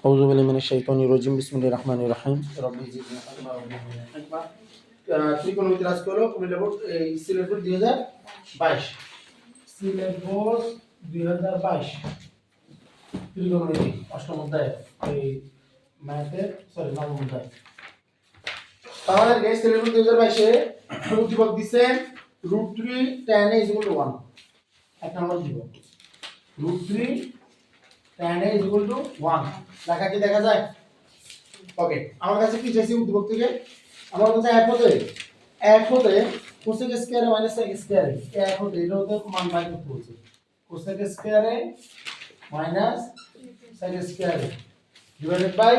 أعوذ بالله من الشيطان الرجيم بسم الله الرحمن الرحيم ربي زدني علما ربي زدني حكمة ত্রিকোণমিতি আজকে হলো কুমিল্লা বোর্ড এই সিলেট বোর্ড 2022 সিলেট বোর্ড 2022 ত্রিকোণমিতি অষ্টম অধ্যায় এই ম্যাথের নবম অধ্যায় তাহলে গাইস সিলেট বোর্ড 2022 এ উদ্দীপক দিবেন √3 tan a = 1 এক নম্বর দিব √3 tan a = 1 লেখা কি দেখা যায়? ওকে, আমার কাছে কি চাইছি উদ্দীপক থেকে? আমার কাছে এক হতে cosec স্কয়ার - sec স্কয়ার এক হতে এটা হতে মান বাই করতে বলছে cosec square - sec square divided by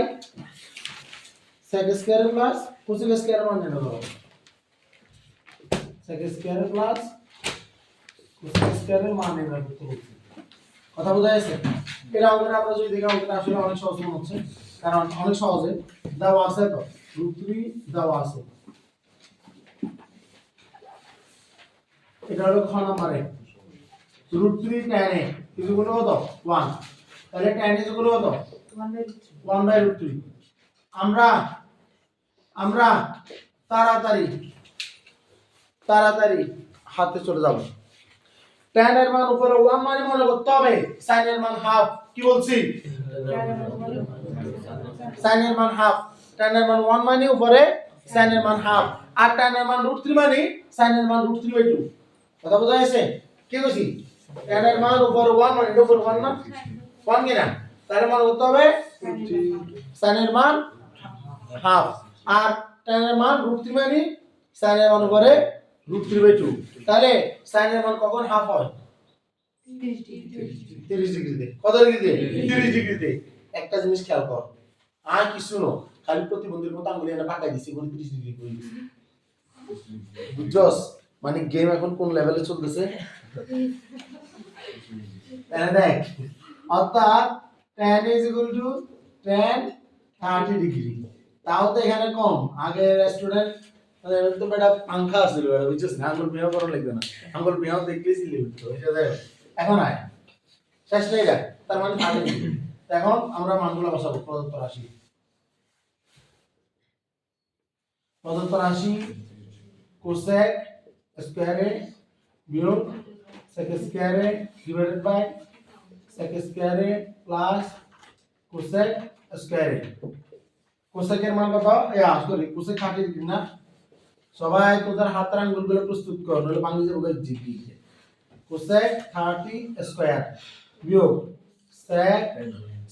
sec square plus cosec square মান নির্ণয় করো sec square plus cosec square মান নির্ণয় করতে বলছে। কথা বোঝা যাচ্ছে? এর অঙ্কটা আমরা যদি দেখি অঙ্কটা আসলে অনেক সহজ মনে হচ্ছে, কারণ অনেক সহজে দেওয়া আছে তো √3 দেওয়া আছে। এটা হলো খ নম্বরে √3 tan a = কত 1, তাহলে tan a = কত 1/√3। আমরা তাড়াতাড়ি হাতে চলে যাব। tan এর মান উপরে 1 মানে মনে করতে হবে sin এর মান হাফ। কি বলছি? sin এর মান হাফ, tan এর মান 1 মানে উপরে sin এর মান হাফ, আর tan এর মান √3 মানে sin এর মান √3/2। কথা বোঝা যাচ্ছে? কি কইছি? tan এর মান উপরে 1 মানে এটা উপরে 1 না 1 কিনা, তার মান কত হবে sin এর মান হাফ, আর tan এর মান √3 মানে sin এর মান উপরে √3/2। তাহলে sin এর মান কখন হাফ হয়? 30 ডিগ্রিতে। কত ডিগ্রিতে? 30 ডিগ্রিতে। একটা জিনিস খেয়াল কর, আর কিছু না, খালি প্রতিবন্ধীর মতো আঙ্গুলি এনে পাকাই দিছি 30 ডিগ্রি করে দিছি। বুঝছস? মানে গেম এখন কোন লেভেলে চলতেছে? তাহলে দেখ, অর্থাৎ tan a = tan 30 ডিগ্রি। তাও তো এখানে কম। আগে স্টুডেন্ট তো বেটা পাংখা ছিল বেটা, বুঝছস না? আঙ্গুল বিয়া করা লাগবে না, আঙ্গুল বিয়া দেখলেই সিলে উঠতো। এটা দেখ এখন আয় শেষ নেই গা, তার মানে 30 ডিগ্রি। এখন আমরা মানগুলো বসাবো। প্রদত্ত রাশি cosec স্কয়ার a বিয়োগ sec square a divided by sec square a plus cosec square a। cosec এর মান কত? সরি, cosec 30 ডিগ্রি না? সবাই তোদের হাতের আঙ্গুলগুলো প্রস্তুত কর, নইলে বাংলা যাবে জিপি। cosec 30 স্কয়ার বিয়োগ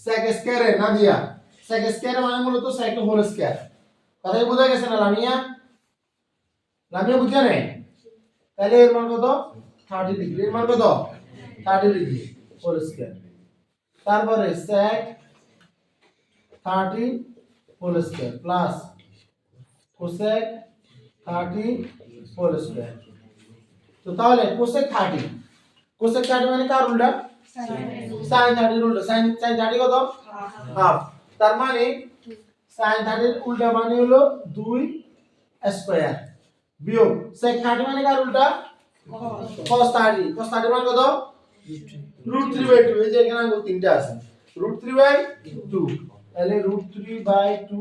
sec স্কয়ার a না দিয়া sec স্কয়ার মানে মূলত sec হোল স্কয়ার। কথাই বোঝা গেছে না লামিয়া বুঝছো না? তাহলে এর মান কত 30 ডিগ্রি, এর মান কত 30 ডিগ্রি হোল স্কয়ার, তারপরে sec 30 whole square plus cosec 30 whole square. তো তাহলে cosec 30 মানে কার উল্টা? sin 30 এর উল্টা। sin 30 কত? হাফ। তার মানে sin 30 এর উল্টা মানে হলো 2 স্কয়ার বিয়োগ sec 30 মানে কার উল্টা? cos 30 মানে কত? √3/2। এই যে এখানে আঙ্গুল তিনটা আছে, √3/2। তাহলে √3/2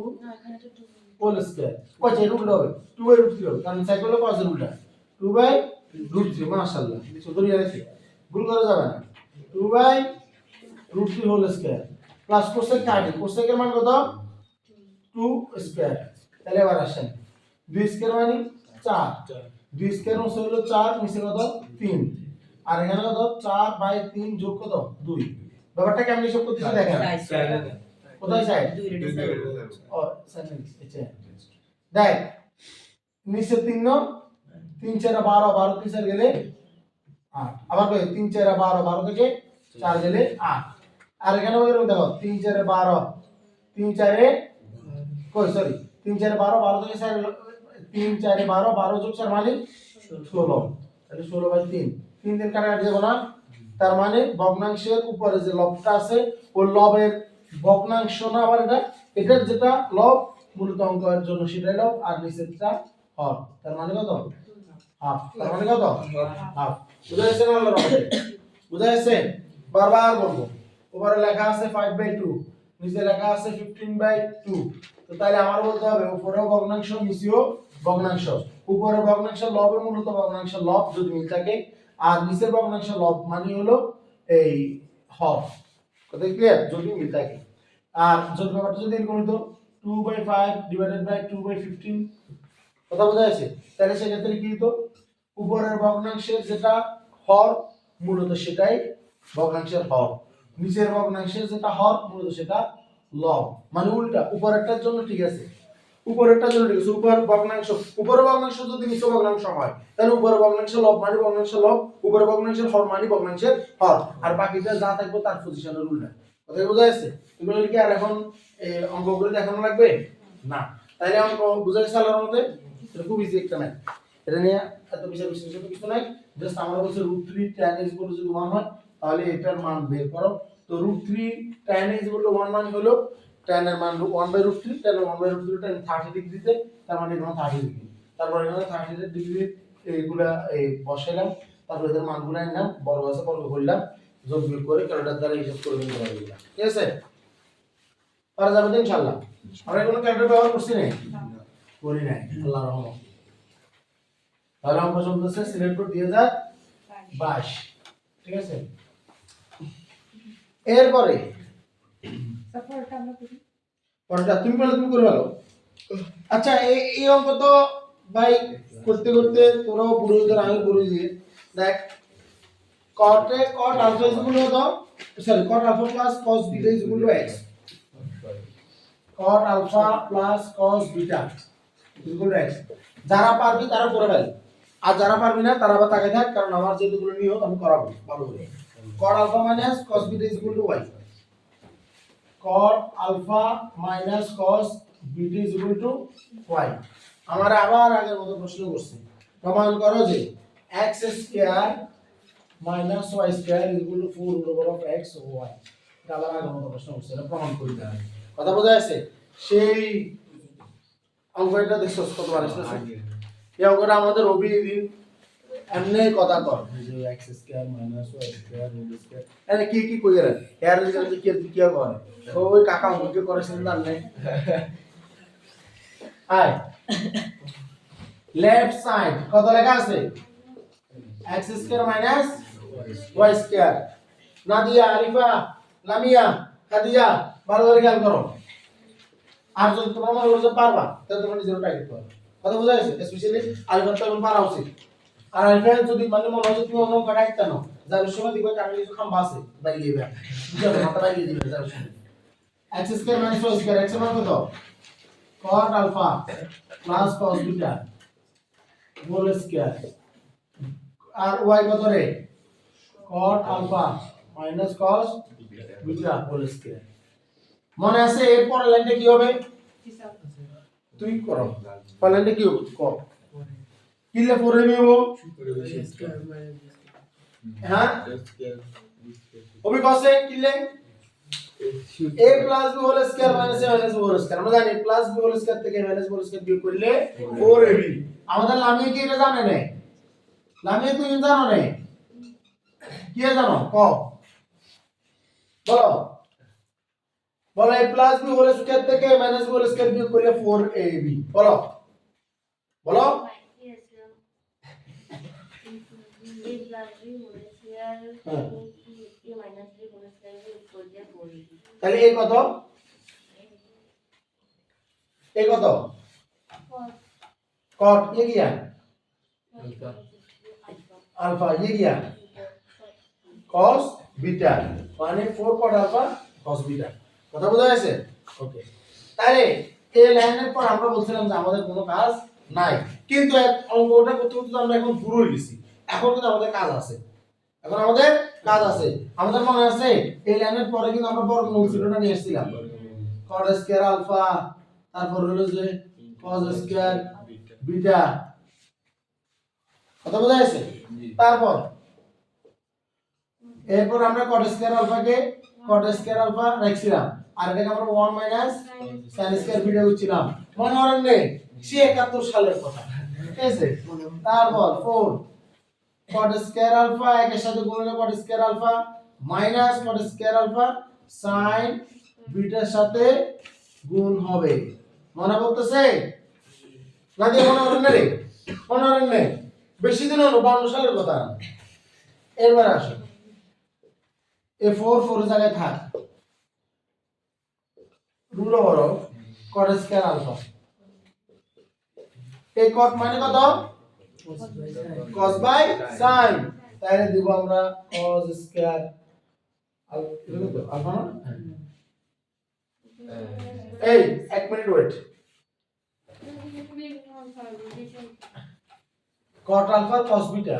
হোল স্কয়ার। কত এর উল্টা হবে? 2/√3 হবে, কারণ sec হলো cos এর উল্টা। 2/√3 মাশাআল্লাহ, সুন্দর আছে, ভুল করা যাবে না। 2/√3 whole square plus cosec 30। cosec এর মান কত? 2 স্কয়ার। তাহলে এবার আসেন 2 স্কয়ার মানে 4, 2 স্কয়ার মানে হলো 4, নিচে কত 3, আর এখানে কত 4/3 যোগ কত 2। ব্যাপারটা কেমন হিসাব করতেছি দেখেন। কোথায় সাইড? ও সাইড নিচে। দেখ নিচে 3 নো 3 4 12, 12 3 4 গেলে 8, আবার কই 3 4 12, 12 থেকে 4 গেলে 8, আর এখানে ওই রকম দেখো 3 4 12, 3 4 কই সরি 3 4 12, 12 থেকে 4 3 4 12, 12 যোগ 4 মানে 16। তাহলে 16/3, 3 দিন কাটাকাটি যাব না। তার মানে ভগ্নাংশের উপরে যে লবটা আছে ওই লবের ভগ্নাংশ না, আবার এটার যেটা লব মূলত অঙ্কের জন্য সেটাই লব, আর নিচেরটা হর। তার মানে কত? হাফ। তার মানে কত? হাফ। বুঝা যাচ্ছে না? বুঝা যাচ্ছে? বারবার বলবো। উপরে লেখা আছে 5/2, নিচে লেখা আছে 15/2। তো তাহলে আমার বলতে হবে উপরেও ভগ্নাংশ নিচেও ভগ্নাংশ। উপরে ভগ্নাংশ লবের মূলত ভগ্নাংশ লব যদি মিল থাকে, আর নিচের ভগ্নাংশ লব মানে হলো এই হর। কথা ক্লিয়ার? যদি মিল থাকে। আর যদি ব্যাপারটা যদি এরকম হতো 2/5 ডিভাইডেড বাই 2/15, কথা বোঝা যাচ্ছে? তাহলে সেক্ষেত্রে কি হতো, উপরের ভগ্নাংশের যেটা হর মূলত সেটাই ভগ্নাংশের হর, নিচের ভগ্নাংশের যেটা হর মূলত সেটা লব। মানে উল্টা, উপরেরটার জন্য ঠিক আছে, উপরেরটার জন্য ঠিক আছে, উপরের ভগ্নাংশ যদি নিচের ভগ্নাংশ হয় তাহলে উপরের ভগ্নাংশ লব মানে ভগ্নাংশের লব, উপরের ভগ্নাংশের হর মানে ভগ্নাংশের হর, আর বাকিটা যা থাকবে তার পজিশনের উল্টা। কথা বোঝা যাচ্ছে? এগুলো কি আর এখন অঙ্ক করে দেখানো লাগবে না? তাইলে অঙ্ক বুঝা গেছে আল্লাহর মতে? এটা খুব ইজি একটা ম্যাথ, এটা নিয়ে এত বিশেষ কিছু নাই। জাস্ট আমরা বলছি √3 tan x যদি 1 হয় তাহলে এটার মান বের করো। তো √3 tan x 1 মানে হলো tan এর মান 1/√3, tan 1/√3 tan 30 ডিগ্রিতে, তার মানে এখানে 30 ডিগ্রি। তারপর এখানে 30 ডিগ্রি এইগুলা বসাইলাম, তারপর এদের মানগুলো নিলাম, বর্গ আছে বর্গ করলাম, যোগ বিয়োগ করে ক্যালকুলেটর দ্বারা হিসাব করে নিতে পারবো। ঠিক আছে? পারা যাবে তো ইনশাআল্লাহ? আমরা কোনো ক্যালকুলেটর ব্যবহার করছি না? করি নাই, আল্লাহর রহমত। তাহলে অঙ্ক চলতেছে সিলেক্ট 2022। ঠিক আছে? এরপরে পরেরটা তুমি বলে তুমি করে ভালো। আচ্ছা এই অঙ্ক তো ভাই করতে করতে তোরাও বুঝে গেল, আমি বুঝে দিয়ে দেখ cot alpha is equal to sorry cot alpha plus cos beta is equal to x, cot alpha plus cos beta is equal to x। যারা পারবি তারা করে ফেল, আর যারা পারবি না তারা বা তাকে থাক, কারণ আমার যেগুলো নিয়ম আমি করাবো ভালো করে। cot alpha minus cos beta is equal to y, cot alpha minus cos beta is equal to y। আমার আবার আগের মতো প্রশ্ন করছি, প্রমাণ করো যে x square minus y square is equal to 4 root over of x over y। এটা আবার আগের মতো প্রশ্ন করছি, এটা প্রমাণ করতে হবে। কথা বোঝা যাচ্ছে? সেই অঙ্কটা দেখছো কতবার আসছে? এই অঙ্কটা আমাদের রবি দিন এমনি কথা কর, যে x square minus y square whole square মানে কি কি কই গেল এর রেজাল্ট কি কি করে ওই কাকা অঙ্ক করেছেন না নাই। আই লেফট সাইড কত লেখা আছে? x square minus y square. Nadia, Arifa, Lamia, Khadija ভালো করে খেয়াল করো। আর যদি তোমরা মনে করছো পারবা তাহলে তোমরা নিজের টার্গেট করো। কথা বোঝা গেছে? স্পেশালি আরিফা তো এখন পারা উচিত। আর আরিফা যদি মানে মনে হয় তুমি অন্য কাটা একটা নাও, যার সময় দেখবে কাটা কিছু খাম্বা আছে বাইরে দিবে, বুঝছো? মাথা বাইরে দিবে যার সময়। x square minus y square, x এর মান কত? cot alpha plus cos beta whole square, আর y কত রে? cot alpha minus cos beta whole square. মনে আছে এর পরের লাইনটা কি হবে? তুই করো পরের লাইনটা কি হবে? কর কিলে পরে নেব। হ্যাঁ ওবি কসে কিলে a plus b whole square minus a minus b whole square। আমরা জানি প্লাস b whole square থেকে মাইনাস b whole square বিয়োগ করলে 4ab। আমাদের লামিয়ে কি এটা জানে না? লামিয়ে তুমি জানো না? কি জানো? ক বলো বলো a plus b whole square থেকে মাইনাস b whole square বিয়োগ করলে 4ab। বলো বলো তাহলে এই কত? এই কত? cot ये गया अल्फा, ये गया cos बीटा মানে 4 cot alpha cos बीटा। কথা বোঝা গেছে? ওকে, তাহলে এই লাইনের পর আমরা বলছিলাম যে আমাদের কোনো কাজ নাই, কিন্তু অঙ্কটা করতে করতে আমরা এখন পুরো হয়ে গেছি। এখন কিন্তু আমাদের কাজ আছে, এখন আমাদের কাজ আছে। আমাদের মনে আছে এই লাইনের পরে কিন্তু আমরা বর্গমূল চিহ্নটা নিয়ে এসেছিলাম, cot স্কয়ার আলফা, তারপর হলো যে cos স্কয়ার বিটা। কথা বোঝা গেছে? তারপর এরপর আমরা cot স্কয়ার আলফাকে cot স্কয়ার আলফা রাখছিলাম, আর এটাকে আমরা 1 মাইনাস sin স্কয়ার বিটা করছিলাম। মনে করেন নে সে 71 সালের কথা, ঠিক আছে? তারপর 4 cot স্কয়ার আলফা একের সাথে গুণ হলে cot square alpha minus cot square alpha sin বিটার সাথে গুণ হবে। মনে করতেছে না? দিয়ে মনে করেন না রে, মনে করেন না, বেশি দিন হলো 52 সালের কথা। এবার আসো, এ 4 জায়গায় থাক, root over cot square alpha. এই কট মানে কত? cos by sin। তাহলে দিব আমরা cos স্কয়ার আলফা না? এই 1 minute wait. cot alpha cos beta.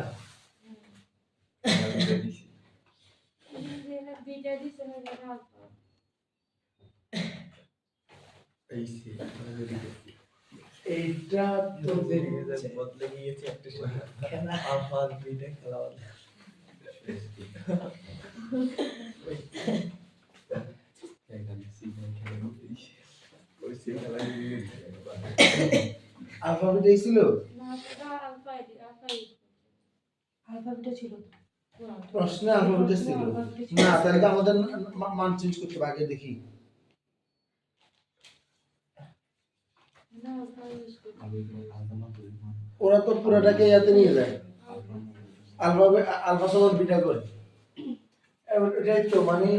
এইটা তো বদলে গিয়েছে একটা খেলা আলফা বিটা খেলা বদলে আলফা বিটাই ছিল আলফা বিটা ছিল প্রশ্নে, আলফা বিটা ছিল না। তাহলে তো আমাদের মান চেঞ্জ করতে হবে। আগে দেখি ওরা তো পুরোটাকে ইয়াতে নিয়ে যায়, আলফা আলফা সমান বিটা করে। এটাই তো মানে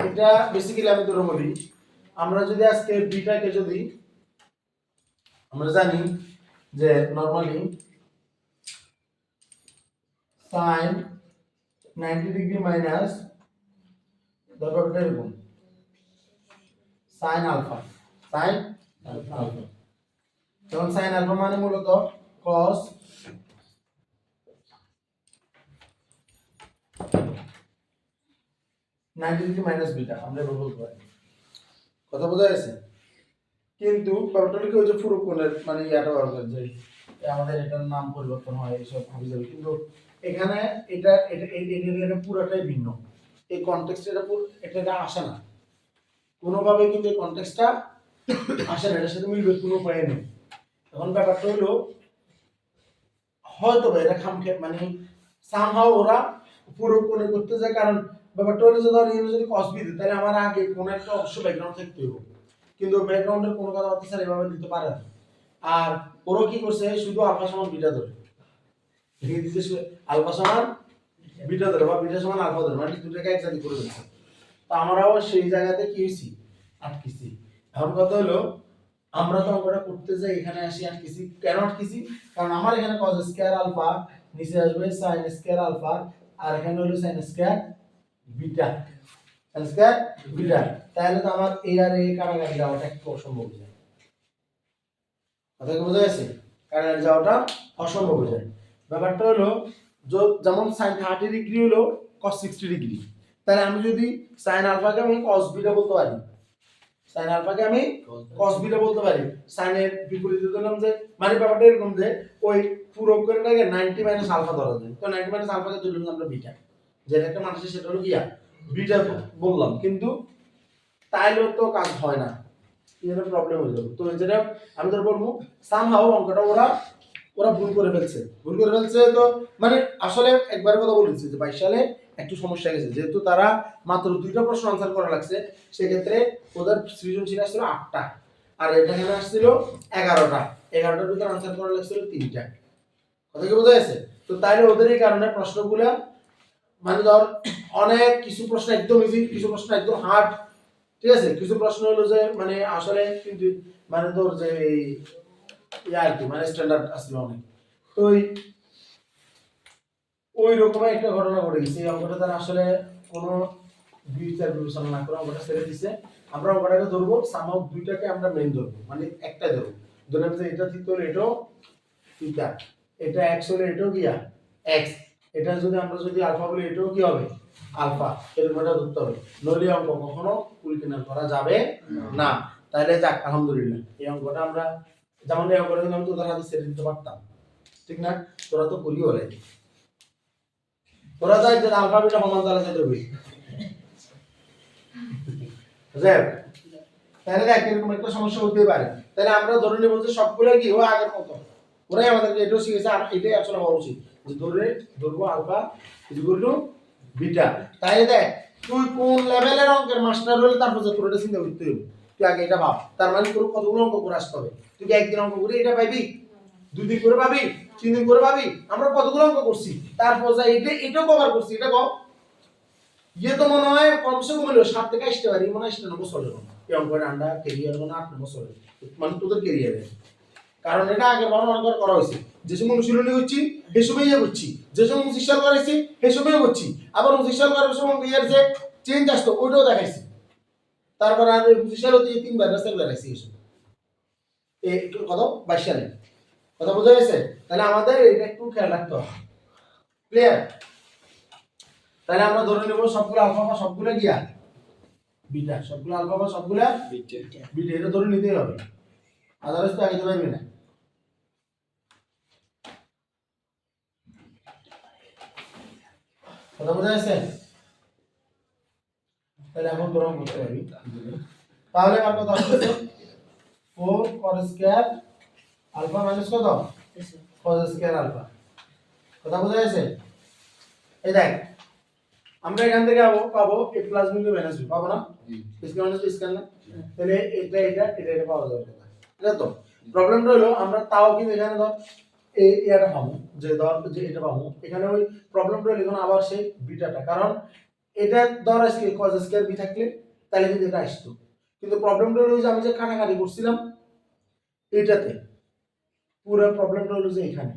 এটা বেসিক্যালি আমি তোরা বলি, আমরা যদি আজকে বিটাকে যদি আমরা জানি যে নরমালি sin 90 ডিগ্রি মাইনাস ব্যাপারটা এরকম sin আলফা, sin আলফা, যেমন sin আলফা মানে মূলত cos 90 ডিগ্রি মাইনাস বিটা। আমরা এভাবে বলতে পারি। কথা বোঝা গেছে? কিন্তু ব্যাপারটা কি, ওই যে পুরো কোণের মানে ইয়াটা ব্যবহার যে আমাদের এটার নাম পরিবর্তন হয় এইসব হবে যাবে, কিন্তু এখানে এটা এটা এটা পুরোটাই ভিন্ন। এই কনটেক্সট এটা আসে না কোনোভাবে, কিন্তু এই কনটেক্সটটা আসে না, এটার সাথে মিলবে কোনো উপায় নেই। এখন ব্যাপারটা হলো হয়তো এটা খামখে মানে সামহাও ওরা পুরো কোণে করতে যায়, কারণ ব্যাপারটা হলো যে ধর যদি কসবি দিই তাহলে আমার আগে কোনো একটা অবশ্য ব্যাকগ্রাউন্ড থাকতে হবে, কিন্তু ব্যাকগ্রাউন্ডের কোনো কথাবার্তা স্যার এভাবে দিতে পারে না। আর ওরও কি করছে, শুধু আলফা সমান বিটা ধরে লিখে দিচ্ছে, আলফা সমান বিটা ধরে বা বিটা সমান আলফা ধরে, মানে দুটোকে একসাথে করে দিচ্ছে। তো আমরাও সেই জায়গাতে কি হয়েছি, আটকেছি। এখন কথা হলো আমরা তো অঙ্কটা করতে যাই, এখানে আসি আটকেছি। কেন আটকেছি? কারণ আমার এখানে cos স্কয়ার আলফা, নিচে আসবে sin স্কয়ার আলফা, আর এখানে হলো sin square beta, sin square beta. তাহলে তো আমার এই আর এই কাটাকাটি যাওয়াটা একটু অসম্ভব হয়ে যায়। কথা কি বোঝা গেছে? কাটাকাটি যাওয়াটা অসম্ভব হয়ে যায়। ব্যাপারটা হলো যেমন sin 30 ডিগ্রি হলো cos 60 ডিগ্রি, তাহলে আমি যদি sin আলফাকে আমি cos বিটা বলতে পারি, sin আলফাকে আমি cos বিটা বলতে পারি। sin এর বিপরীতে দিলাম যে মানে ব্যাপারটা এরকম যে ওই পুরো কোণটাকে 90 মাইনাস আলফা ধরা যায়, তো 90 মাইনাস আলফাকে ধরলাম আমরা বিটা, যেটা একটা মান আছে সেটা হলো কি বিটা বললাম, কিন্তু তাইলেও তো কাজ হয় না, এর প্রবলেম হয়ে যাবে। তো যেটা আমি তোর বলবো সামহাও অঙ্কটা ওরা ভুল করে ফেলছে, তো মানে আসলে একবার কথা বলেছি যে 22 সালে একটু সমস্যা গেছে, যেহেতু তারা মাত্র 2টা প্রশ্ন আনসার করা লাগছে, সেক্ষেত্রে ওদের সৃজনশীল আসছিল 8টা, আর এটা এখানে আসছিল 11টার ভিতরে আনসার করা লাগছিল 3টা। কথা কি বোঝা গেছে? তো তাইলে ওদের এই কারণে প্রশ্নগুলা মানে ধর অনেক কিছু প্রশ্ন একদম ইজি, কিছু প্রশ্ন একদম হার্ড, ঠিক আছে? কিছু প্রশ্ন হলো যে মানে আসলে কিন্তু মানে তোর যে আর কি মানে স্ট্যান্ডার্ড আসলে অনেক। তো ওই রকমের একটা ঘটনা ঘটে গেছে। এই অঙ্কটা তারা আসলে কোনো বিচার বিবেচনা না করে অঙ্কটা ছেড়ে দিছে। আমরা অঙ্কটাকে ধরবো সামহাও দুইটাকে আমরা মেইন ধরবো, মানে একটাই ধরবো। ধরলাম যে এটা থিটা হলে এটাও থিটা, এটা x হলে এটাও কি x, এটা যদি আমরা যদি আলফা বলি এটাও কি হবে আলফা, এরকম এটা ধরতে হবে। নইলে অঙ্ক কখনো কুলকিনার করা যাবে না। তাহলে যাক আলহামদুলিল্লাহ এই অঙ্কটা আমরা যেমন এই অঙ্কটা আমি তোদের হাতে ছেড়ে দিতে পারতাম, ঠিক না? তোরা তো করিও রে, তোরা যাই যে আলফা বিটা সমান তারা যেতে হবে। তাহলে দেখ এরকম একটা সমস্যা হতে পারে। তাহলে আমরা ধরে নেব যে সবগুলো কি ও আগের মতো, ওরাই আমাদেরকে এটাও শিখেছে, আর এটাই আসলে হওয়া উচিত যে ধরবো আলফা ইকুয়াল টু বিটা। তাই দেখ তুই কোন লেভেলের অঙ্কের মাস্টার হলে তারপর যে তোর এটা চিন্তা করতে হবে, তুই আগে এটা ভাব। তার মানে তোর কতগুলো অঙ্ক করে আসতে হবে। তুই কি একদিন অঙ্ক করে এটা পাইবি, 2 দিন করে পাবি, 3 দিন করে পাবি? আমরা কতগুলো অঙ্ক করছি, তারপর যা এটাও কভার করছি। এটা কম ইয়ে তো মনে হয় কমসে কম হলো 7 থেকে 8টা বাড়ি মনে হয় 8 নম্বর চলে না এই অঙ্কের আন্ডা ক্যারিয়ার মানে 8 নম্বর চলে, মানে তোদের ক্যারিয়ারে। কারণ এটা আগে বড় অঙ্ক করা হয়েছে, যে সময় অনুশীলনী করছি সে সময় ইয়ে করছি, যে সময় 25 সাল করাইছি সে সময় করছি, আবার 25 সাল করার সময় ইয়ার যে চেঞ্জ আসতো ওইটাও দেখাইছি। তারপর আর 25 সাল হতে 3বার রাস্তা বেরাইছি এসব এই কত 22 সালে। কথা বোঝা গেছে? তাহলে আমাদের এটা একটু খেয়াল রাখতে হবে। ক্লিয়ার? তাহলে আমরা ধরে নেব সবগুলো আলফা বা সবগুলো গিয়া বিটা, সবগুলো আলফা বা সবগুলো বিটা, এটা ধরে নিতেই হবে, আদারওয়াইজ তো আগে পারবি না। কথা বোঝা গেছে? তাহলে এখন তোরা করতে পারবি। তাহলে আমার কত আসছে 4 cos স্কয়ার আলফা মাইনাস কত cos স্কয়ার আলফা। কথা বোঝা গেছে? এই দেখ আমরা এখান থেকে পাবো a প্লাস বিন্দু মাইনাস b, পাবো না? স্কয়ার মাইনাস b স্কয়ার না, তাহলে এটা পাওয়া যাবে। ঠিক আছে? তো প্রবলেমটা হলো আমরা তাও কিন্তু এখানে ধর এটা পাবো, যে ধর যে এটা পাবো, এখানে ওই প্রবলেমটা হলো এখানে আবার সেই বিটাটা, কারণ এটা ধর আজকে cos স্কয়ার b থাকলে তাহলে কিন্তু এটা আসতো, কিন্তু প্রবলেমটা হলো যে আমি যে কাটাকাটি করছিলাম এটাতে, পুরো প্রবলেমটা হলো যে এখানে।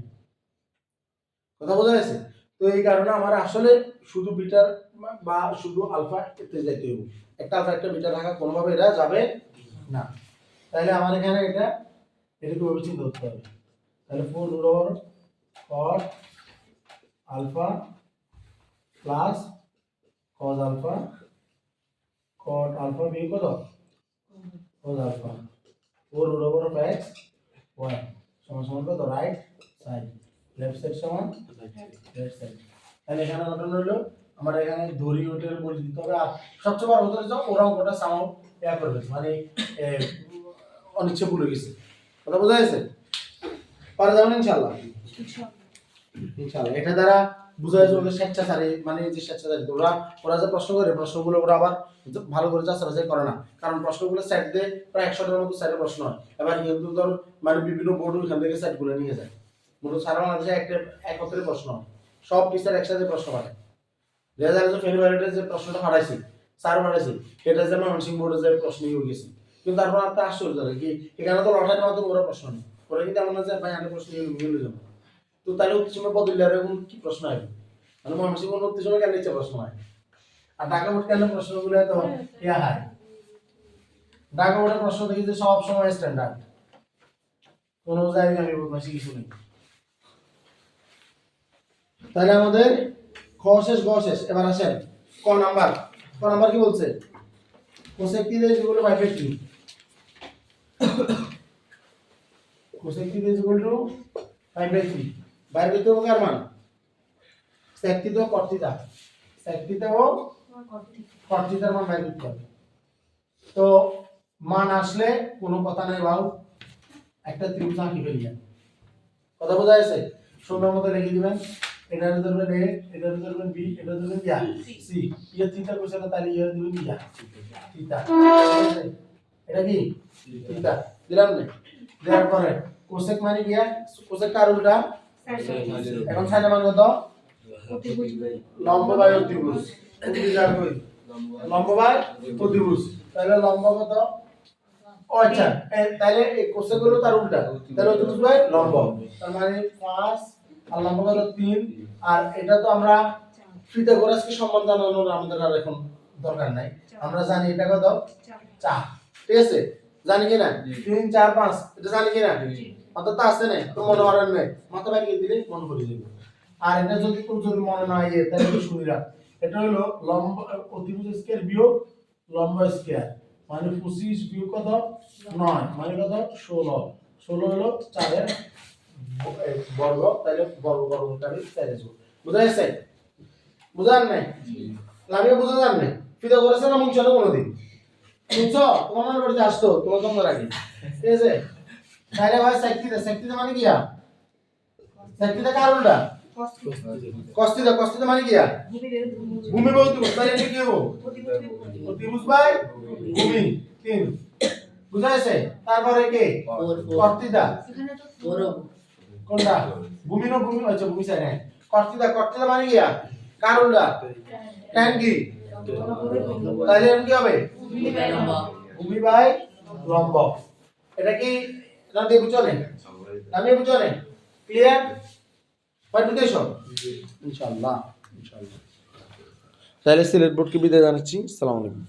কথা বোঝা গেছে? তো এই কারণে আমার আসলে শুধু বিটার বা শুধু আলফা এতে যেতে হবে, একটা আলফা একটা বিটা থাকা কোনোভাবে এটা যাবে না। তাহলে আমার এখানে এটা কিভাবে চিন্তা করতে হবে, তাহলে 4 root over cot alpha plus cos alpha cot alpha বি কত cos alpha 4 root over of x y সমান সমান কত রাইট সাইড, লেফট সাইড সমান লেফট সাইড। তাহলে এখানে ঘটনা হলো আমরা এখানে ধরি ওটার বলে দিতে হবে। আর সবচেয়ে বড় কথা হচ্ছে ওরা অঙ্কটা সামাও ইয়া করবে, মানে অনিচ্ছা ভুলে গেছে। কথা বোঝা গেছে? পারা যাবে না ইনশাআল্লাহ? ইনশাআল্লাহ। এটা দ্বারা বুঝা যাবে ওদের স্বেচ্ছাচারী, মানে যে স্বেচ্ছাচারী ওরা যে প্রশ্ন করে প্রশ্নগুলো ওরা আবার ভালো করে যাচাই করে না, কারণ প্রশ্নগুলো সেট দিয়ে প্রায় 100টার মতো সেটের প্রশ্ন হয়। এবার কিন্তু ধর মানে বিভিন্ন বোর্ড ওইখান থেকে সেটগুলো নিয়ে যায়, মূলত সারা বাংলাদেশে একটা একত্রে প্রশ্ন হয়, সব টিচার একসাথে প্রশ্ন পাঠায়। রেজাল্ট যে ফেব্রুয়ারিতে যে প্রশ্নটা পাঠাইছি স্যার পাঠাইছি এটা যে ময়মনসিংহ বোর্ডে যে প্রশ্ন হয়ে গেছে, কিন্তু তারপর আপনার আশ্চর্য লাগে কি এখানে তো লটারির মাধ্যমে ওরা প্রশ্ন নেই, ওরা কিন্তু এমন না যে ভাই আমি প্রশ্ন নিয়ে যাবো। তো তাহলে উত্তর সময় বদলিয়ার এরকম কি প্রশ্ন হয়, মানে ময়মনসিংহ উত্তর সময় কেন ইচ্ছা প্রশ্ন হয়, আর ঢাকা বোর্ড কেন প্রশ্নগুলো তো ইয়া হয়। ঢাকা বোর্ডের প্রশ্ন দেখি যে সব সময় স্ট্যান্ডার্ড, কোনো জায়গায় আমি বদমাইশি কিছু নেই। তাহলে আমাদের খ শেষ গ শেষ। এবার আসেন ক নাম্বার কি বলছে, cosec theta is equal to 5/3, cosec theta is equal to 5/3, বাইরে করতে হবে কার মান, sec থিটা ও cot থিটা, sec থিটা ও cot থিটার মান বাইরে করতে হবে। তো মান আসলে কোনো কথা নাই বাবু, একটা ত্রিভুজ আঁকি ফেলিয়া। কথা বোঝা গেছে? সুন্দর মতো লিখে দিবেন, এটার ধরবেন a, এটার ধরবেন b, এটার ধরবেন ইয়া c, ইয়া থিটা কইছে না তাহলে ইয়া দিবেন ইয়া থিটা। এটা কি থিটা দিলাম না, দেওয়ার পরে কোসেক মানে গিয়া কোসেক কার উল্টা, এখন সাইডে মান কত লম্ব বাই অতিভুজ, অতিভুজ আর কই লম্ব বাই অতিভুজ, তাহলে লম্ব কত ও আচ্ছা তাহলে এই কোসেক হলো তার উল্টা, তাহলে অতিভুজ বাই লম্ব, তার মানে 5 আর লম্ব কত 3, আর এটা তো আমরা পিথাগোরাসকে সম্মান জানানোর আমাদের আর এখন দরকার নাই, আমরা জানি এটা কত 4, ঠিক আছে জানি কি না 3 4 5 এটা জানি কি না, মাথা তো আছে না তো মনে করেন না, মাথা বাইরে দিলে মনে পড়ে যাবে। আর এটা যদি মনে না হয় তাহলে একটু শুনি রাখ, এটা হলো লম্ব অতিভুজ স্কয়ার বিয়োগ লম্ব স্কয়ার, মানে 25 বিয়োগ কত 9 মানে কত 16 হলো 4 এর বর্গ, তাহলে বর্গটাকে 4 আসবে। বুঝা গেছে? বুঝার নাই লামিয়ে বুঝা যান নাই, পিথাগোরাসের নাম মুখছ না কোনোদিন মুখছ, তোমার বাড়িতে আসতো তোমার তোমরা আগে, ঠিক আছে? তাহলে ভাই sec থিটা মানে কি, sec থিটা কার উল্টা কস্তিদা মানে কি ভূমি বহুত তাহলে এটা কি হবো অতিভুজ বাই ভূমি 3 বুঝা গেছে তারপরে কে কর্তিদা কোনটা ভূমি না ভূমি আচ্ছা ভূমি চাই না কর্তিদা মানে কি কারণটা tan কি তাহলে এর কি হবে ভূমি বাই লম্ব এটা কি না দিয়ে বুঝলেন আমি বুঝলেন ক্লিয়ার পাঠ্যদেশম ইনশাআল্লাহ তাহলে সিলেট বোর্ডকে বিদায় জানাচ্ছি আসসালামু আলাইকুম